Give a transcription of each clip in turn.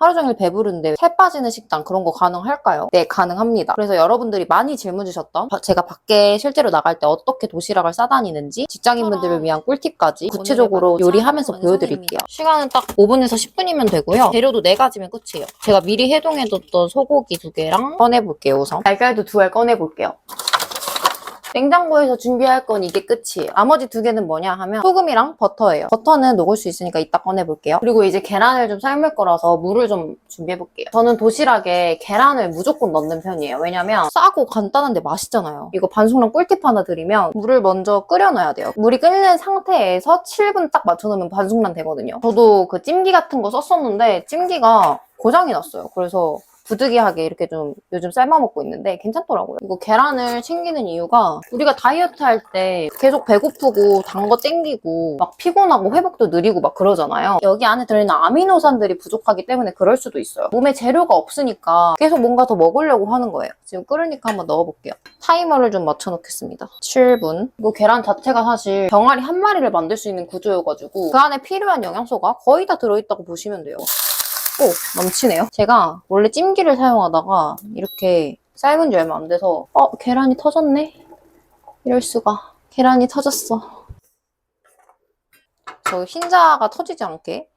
하루 종일 배부른데 살 빠지는 식단 그런 거 가능할까요? 네, 가능합니다. 그래서 여러분들이 많이 질문 주셨던 제가 밖에 실제로 나갈 때 어떻게 도시락을 싸다니는지 직장인분들을 위한 꿀팁까지 구체적으로 요리하면서 보여드릴게요. 시간은 딱 5분에서 10분이면 되고요. 재료도 4가지면 끝이에요. 제가 미리 해동해뒀던 소고기 2개랑 꺼내볼게요. 우선 달걀도 2알 꺼내볼게요. 냉장고에서 준비할 건 이게 끝이에요. 나머지 2개는 뭐냐 하면 소금이랑 버터예요. 버터는 녹을 수 있으니까 이따 꺼내볼게요. 그리고 이제 계란을 좀 삶을 거라서 물을 좀 준비해볼게요. 저는 도시락에 계란을 무조건 넣는 편이에요. 왜냐면 싸고 간단한데 맛있잖아요. 이거 반숙란 꿀팁 하나 드리면 물을 먼저 끓여놔야 돼요. 물이 끓는 상태에서 7분 딱 맞춰놓으면 반숙란 되거든요. 저도 그 찜기 같은 거 썼었는데 찜기가 고장이 났어요. 그래서 부득이하게 이렇게 좀 요즘 삶아먹고 있는데 괜찮더라고요. 이거 계란을 챙기는 이유가 우리가 다이어트 할 때 계속 배고프고 단 거 땡기고 막 피곤하고 회복도 느리고 막 그러잖아요. 여기 안에 들어있는 아미노산들이 부족하기 때문에 그럴 수도 있어요. 몸에 재료가 없으니까 계속 뭔가 더 먹으려고 하는 거예요. 지금 끓으니까 한번 넣어볼게요. 타이머를 좀 맞춰놓겠습니다. 7분. 이거 계란 자체가 사실 병아리 한 마리를 만들 수 있는 구조여가지고 그 안에 필요한 영양소가 거의 다 들어있다고 보시면 돼요. 오, 넘치네요. 제가 원래 찜기를 사용하다가 이렇게 삶은 지 얼마 안 돼서 계란이 터졌네? 이럴 수가. 계란이 터졌어. 저 흰자가 터지지 않게.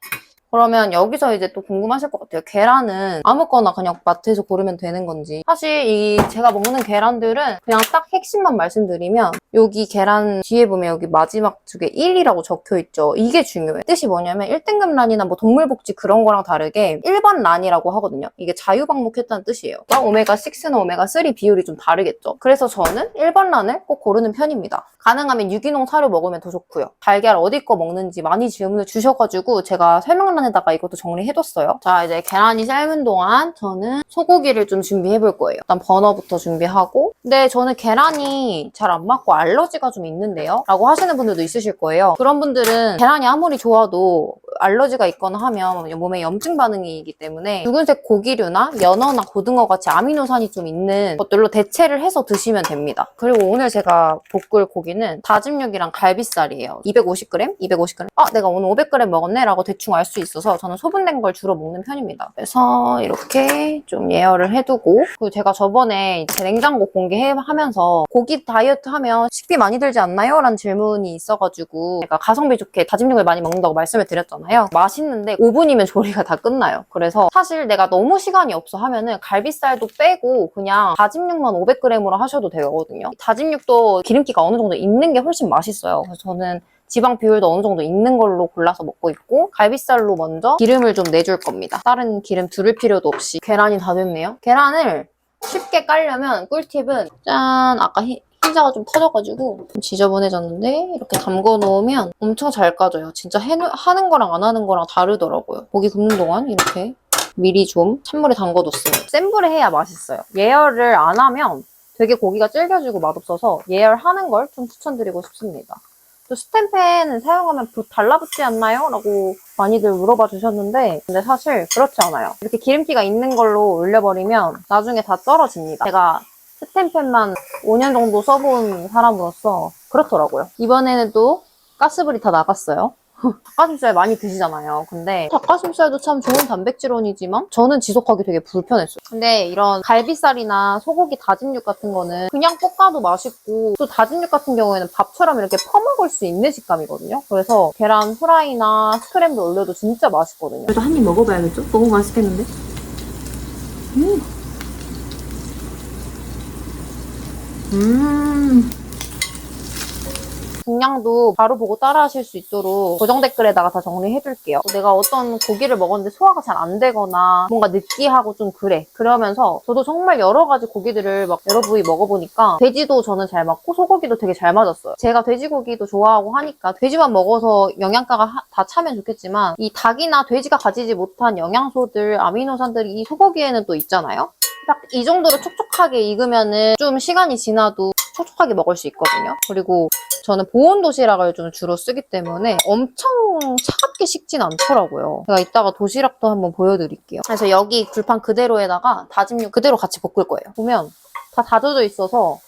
그러면 여기서 이제 또 궁금하실 것 같아요. 계란은 아무거나 그냥 마트에서 고르면 되는 건지. 사실 이 제가 먹는 계란들은 그냥 딱 핵심만 말씀드리면 여기 계란 뒤에 보면 여기 마지막 쪽에 1이라고 적혀있죠. 이게 중요해요. 뜻이 뭐냐면 1등급 란이나 뭐 동물복지 그런 거랑 다르게 일반 란이라고 하거든요. 이게 자유방목했다는 뜻이에요. 오메가6나 오메가3 비율이 좀 다르겠죠. 그래서 저는 일반 란을 꼭 고르는 편입니다. 가능하면 유기농 사료 먹으면 더 좋고요. 달걀 어디 거 먹는지 많이 질문을 주셔가지고 제가 설명란에다가 이것도 정리해뒀어요. 자, 이제 계란이 삶은 동안 저는 소고기를 좀 준비해볼 거예요. 일단 버너부터 준비하고. 근데 저는 계란이 잘 안 맞고 알러지가 좀 있는데요? 라고 하시는 분들도 있으실 거예요. 그런 분들은 계란이 아무리 좋아도 알러지가 있거나 하면 몸에 염증 반응이기 때문에 붉은색 고기류나 연어나 고등어 같이 아미노산이 좀 있는 것들로 대체를 해서 드시면 됩니다. 그리고 오늘 제가 볶을 고기는 다짐 육이랑 갈비살이에요. 250g? 250g? 내가 오늘 500g 먹었네? 라고 대충 알 수 있어서 저는 소분된 걸 주로 먹는 편입니다. 그래서 이렇게 좀 예열을 해두고 그리고 제가 저번에 제 냉장고 공개하면서 고기 다이어트 하면 식비 많이 들지 않나요? 라는 질문이 있어가지고 제가 가성비 좋게 다짐 육을 많이 먹는다고 말씀을 드렸잖아요. 맛있는데 5분이면 조리가 다 끝나요. 그래서 사실 내가 너무 시간이 없어 하면은 갈비살도 빼고 그냥 다짐 육만 500g으로 하셔도 되거든요. 다짐 육도 기름기가 어느 정도 있는 게 훨씬 맛있어요. 그래서 저는 지방 비율도 어느 정도 있는 걸로 골라서 먹고 있고 갈비살로 먼저 기름을 좀 내줄 겁니다. 다른 기름 두를 필요도 없이. 계란이 다 됐네요. 계란을 쉽게 깔려면 꿀팁은 짠! 아까 흰자가 좀 터져가지고 좀 지저분해졌는데 이렇게 담궈 놓으면 엄청 잘 까져요. 진짜 하는 거랑 안 하는 거랑 다르더라고요. 고기 굽는 동안 이렇게 미리 좀 찬물에 담궈뒀어요. 센 불에 해야 맛있어요. 예열을 안 하면 되게 고기가 질겨지고 맛없어서 예열하는 걸 좀 추천드리고 싶습니다. 또 스텐팬은 사용하면 달라붙지 않나요? 라고 많이들 물어봐 주셨는데 근데 사실 그렇지 않아요. 이렇게 기름기가 있는 걸로 올려버리면 나중에 다 떨어집니다. 제가 스텐팬만 5년 정도 써본 사람으로서 그렇더라고요. 이번에는 또 가스불이 다 나갔어요. 닭가슴살 많이 드시잖아요. 근데 닭가슴살도 참 좋은 단백질원이지만 저는 지속하기 되게 불편했어요. 근데 이런 갈비살이나 소고기 다짐육 같은 거는 그냥 볶아도 맛있고 또 다짐육 같은 경우에는 밥처럼 이렇게 퍼먹을 수 있는 식감이거든요. 그래서 계란 후라이나 스크램블 올려도 진짜 맛있거든요. 그래도 한 입 먹어봐야겠죠? 너무 맛있겠는데? 분량도 바로 보고 따라 하실 수 있도록 고정 댓글에다가 다 정리해둘게요. 내가 어떤 고기를 먹었는데 소화가 잘 안 되거나 뭔가 느끼하고 좀 그래. 그러면서 저도 정말 여러 가지 고기들을 막 여러 부위 먹어보니까 돼지도 저는 잘 맞고 소고기도 되게 잘 맞았어요. 제가 돼지고기도 좋아하고 하니까 돼지만 먹어서 영양가가 다 차면 좋겠지만 이 닭이나 돼지가 가지지 못한 영양소들, 아미노산들이 이 소고기에는 또 있잖아요. 딱 이 정도로 촉촉하게 익으면은 좀 시간이 지나도 촉촉하게 먹을 수 있거든요. 그리고 저는 보온 도시락을 좀 주로 쓰기 때문에 엄청 차갑게 식진 않더라고요. 제가 이따가 도시락도 한번 보여드릴게요. 그래서 여기 불판 그대로에다가 다짐육 그대로 같이 볶을 거예요. 보면 다 다져져 있어서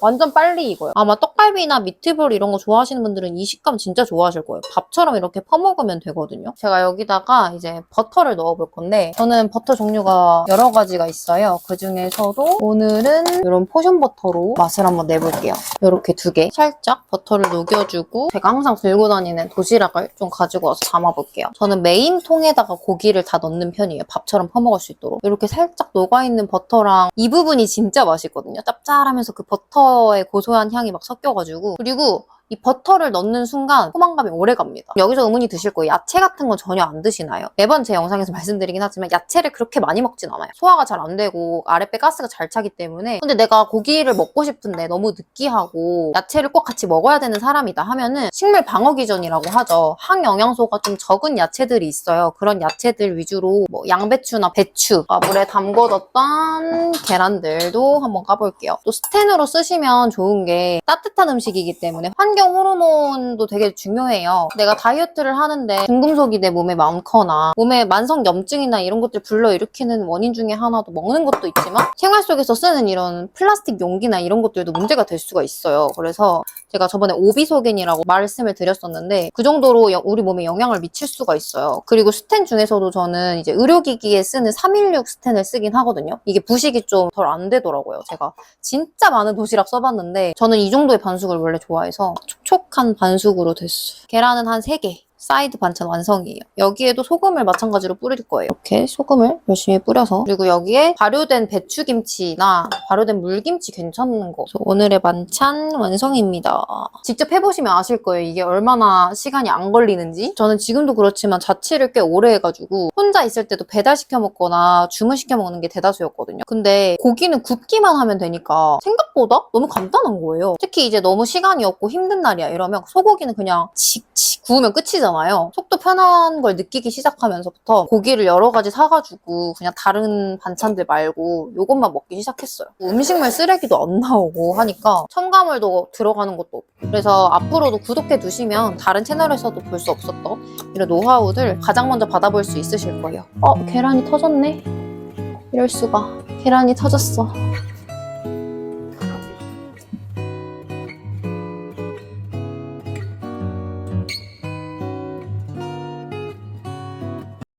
완전 빨리 익어요. 아마 떡갈비나 미트볼 이런 거 좋아하시는 분들은 이 식감 진짜 좋아하실 거예요. 밥처럼 이렇게 퍼먹으면 되거든요. 제가 여기다가 이제 버터를 넣어볼 건데 저는 버터 종류가 여러 가지가 있어요. 그중에서도 오늘은 이런 포션 버터로 맛을 한번 내볼게요. 이렇게 2개 살짝 버터를 녹여주고 제가 항상 들고 다니는 도시락을 좀 가지고 와서 담아볼게요. 저는 메인 통에다가 고기를 다 넣는 편이에요. 밥처럼 퍼먹을 수 있도록. 이렇게 살짝 녹아있는 버터랑 이 부분이 진짜 맛있거든요. 짭짤하면서 그 버터의 고소한 향이 막 섞여가지고. 그리고 이 버터를 넣는 순간 포만감이 오래 갑니다. 여기서 의문이 드실 거예요. 야채 같은 건 전혀 안 드시나요? 매번 제 영상에서 말씀드리긴 하지만 야채를 그렇게 많이 먹진 않아요. 소화가 잘 안 되고 아랫배 가스가 잘 차기 때문에. 근데 내가 고기를 먹고 싶은데 너무 느끼하고 야채를 꼭 같이 먹어야 되는 사람이다 하면은 식물 방어 기전이라고 하죠. 항영양소가 좀 적은 야채들이 있어요. 그런 야채들 위주로 뭐 양배추나 배추, 물에 담궈뒀던 계란들도 한번 까볼게요. 또 스텐으로 쓰시면 좋은 게 따뜻한 음식이기 때문에 환경 호르몬도 되게 중요해요. 내가 다이어트를 하는데 중금속이 내 몸에 많거나 몸에 만성 염증이나 이런 것들 불러일으키는 원인 중에 하나도 먹는 것도 있지만 생활 속에서 쓰는 이런 플라스틱 용기나 이런 것들도 문제가 될 수가 있어요. 그래서 제가 저번에 오비소겐이라고 말씀을 드렸었는데 그 정도로 우리 몸에 영향을 미칠 수가 있어요. 그리고 스텐 중에서도 저는 이제 의료기기에 쓰는 316 스텐을 쓰긴 하거든요. 이게 부식이 좀 덜 안 되더라고요. 제가 진짜 많은 도시락 써봤는데 저는 이 정도의 반숙을 원래 좋아해서 촉촉한 반숙으로 됐어요. 계란은 한 3개. 사이드 반찬 완성이에요. 여기에도 소금을 마찬가지로 뿌릴 거예요. 이렇게 소금을 열심히 뿌려서 그리고 여기에 발효된 배추김치나 발효된 물김치 괜찮은 거. 오늘의 반찬 완성입니다. 직접 해보시면 아실 거예요. 이게 얼마나 시간이 안 걸리는지. 저는 지금도 그렇지만 자취를 꽤 오래 해가지고 혼자 있을 때도 배달시켜 먹거나 주문시켜 먹는 게 대다수였거든요. 근데 고기는 굽기만 하면 되니까 생각보다 너무 간단한 거예요. 특히 이제 너무 시간이 없고 힘든 날이야 이러면 소고기는 그냥 칙칙 구우면 끝이잖아요. 속도 편한 걸 느끼기 시작하면서부터 고기를 여러 가지 사가지고 그냥 다른 반찬들 말고 이것만 먹기 시작했어요. 음식물 쓰레기도 안 나오고 하니까 첨가물도 들어가는 것도 없고. 그래서 앞으로도 구독해 두시면 다른 채널에서도 볼 수 없었던 이런 노하우들 가장 먼저 받아볼 수 있으실 거예요. 계란이 터졌네? 이럴 수가. 계란이 터졌어.